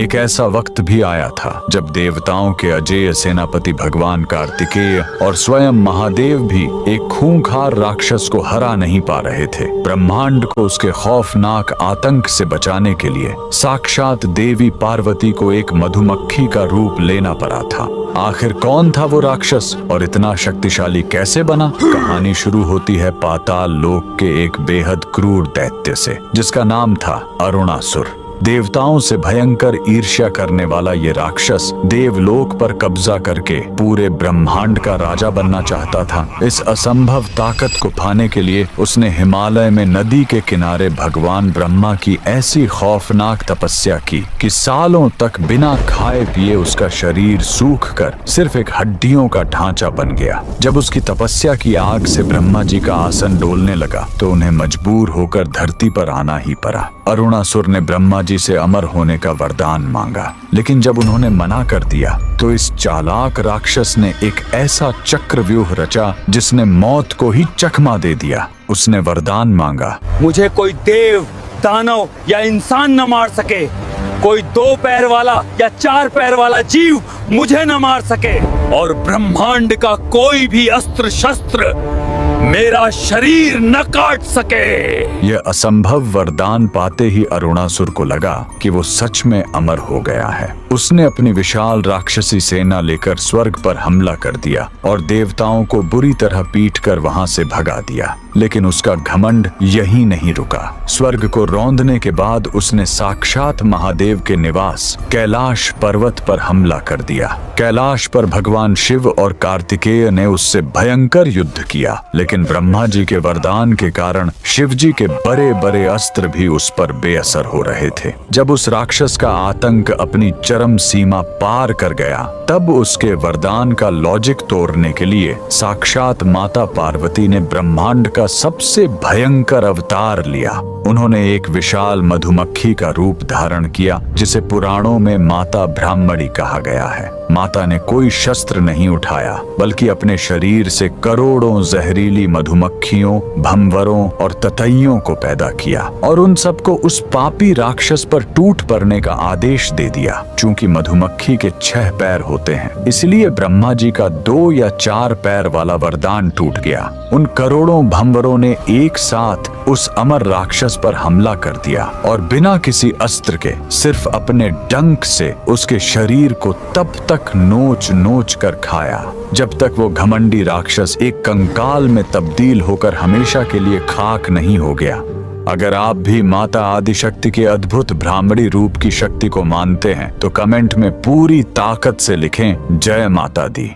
एक ऐसा वक्त भी आया था जब देवताओं के अजेय सेनापति भगवान कार्तिकेय और स्वयं महादेव भी एक खूंखार राक्षस को हरा नहीं पा रहे थे। ब्रह्मांड को उसके खौफनाक आतंक से बचाने के लिए साक्षात देवी पार्वती को एक मधुमक्खी का रूप लेना पड़ा था। आखिर कौन था वो राक्षस और इतना शक्तिशाली कैसे बना? कहानी शुरू होती है पाताल लोक के एक बेहद क्रूर दैत्य से, जिसका नाम था अरुणासुर। देवताओं से भयंकर ईर्ष्या करने वाला ये राक्षस देवलोक पर कब्जा करके पूरे ब्रह्मांड का राजा बनना चाहता था। इस असंभव ताकत को पाने के लिए उसने हिमालय में नदी के किनारे भगवान ब्रह्मा की ऐसी खौफनाक तपस्या की कि सालों तक बिना खाए पिए उसका शरीर सूख कर सिर्फ एक हड्डियों का ढांचा बन गया। जब उसकी तपस्या की आग से ब्रह्मा जी का आसन डोलने लगा तो उन्हें मजबूर होकर धरती पर आना ही पड़ा। अरुणासुर ने ब्रह्मा जी से अमर होने का वरदान मांगा, लेकिन जब उन्होंने मना कर दिया तो इस चालाक राक्षस ने एक ऐसा चक्रव्यूह रचा जिसने मौत को ही चकमा दे दिया। उसने वरदान मांगा, मुझे कोई देव, दानव या इंसान न मार सके, कोई 2 पैर वाला या 4 पैर वाला जीव मुझे न मार सके, और ब्रह्मांड का कोई भी अस्त्र शस्त्र मेरा शरीर न काट सके। यह असंभव वरदान पाते ही अरुणासुर को लगा कि वो सच में अमर हो गया है। उसने अपनी विशाल राक्षसी सेना लेकर स्वर्ग पर हमला कर दिया और देवताओं को बुरी तरह पीटकर वहां से भगा दिया। लेकिन उसका घमंड यहीं नहीं रुका। स्वर्ग को रौंदने के बाद उसने साक्षात महादेव के निवास कैलाश पर्वत पर हमला कर दिया। कैलाश पर भगवान शिव और कार्तिकेय ने उससे भयंकर युद्ध किया, लेकिन ब्रह्मा जी के वरदान के कारण शिव जी के बड़े बड़े अस्त्र भी उस पर बेअसर हो रहे थे। जब उस राक्षस का आतंक अपनी चरम सीमा पार कर गया, तब उसके वरदान का लॉजिक तोड़ने के लिए साक्षात माता पार्वती ने ब्रह्मांड का सबसे भयंकर अवतार लिया। उन्होंने एक विशाल मधुमक्खी का रूप धारण किया, जिसे पुराणों में माता ब्राह्मणी कहा गया है। माता ने कोई शस्त्र नहीं उठाया, बल्कि अपने शरीर से करोड़ों जहरीली मधुमक्खियों, भंवरों और ततैयों को पैदा किया और उन सबको उस पापी राक्षस पर टूट पड़ने का आदेश दे दिया। चूंकि मधुमक्खी के 6 पैर होते हैं, इसलिए ब्रह्मा जी का 2 या 4 पैर वाला वरदान टूट गया। उन करोड़ों भंवरों ने एक साथ उस अमर राक्षस पर हमला कर दिया और बिना किसी अस्त्र के सिर्फ अपने डंक से उसके शरीर को तब तक नोच नोच कर खाया जब तक वो घमंडी राक्षस एक कंकाल में तब्दील होकर हमेशा के लिए खाक नहीं हो गया। अगर आप भी माता आदिशक्ति के अद्भुत ब्राह्मणी रूप की शक्ति को मानते हैं तो कमेंट में पूरी ताकत से लिखें, जय माता दी।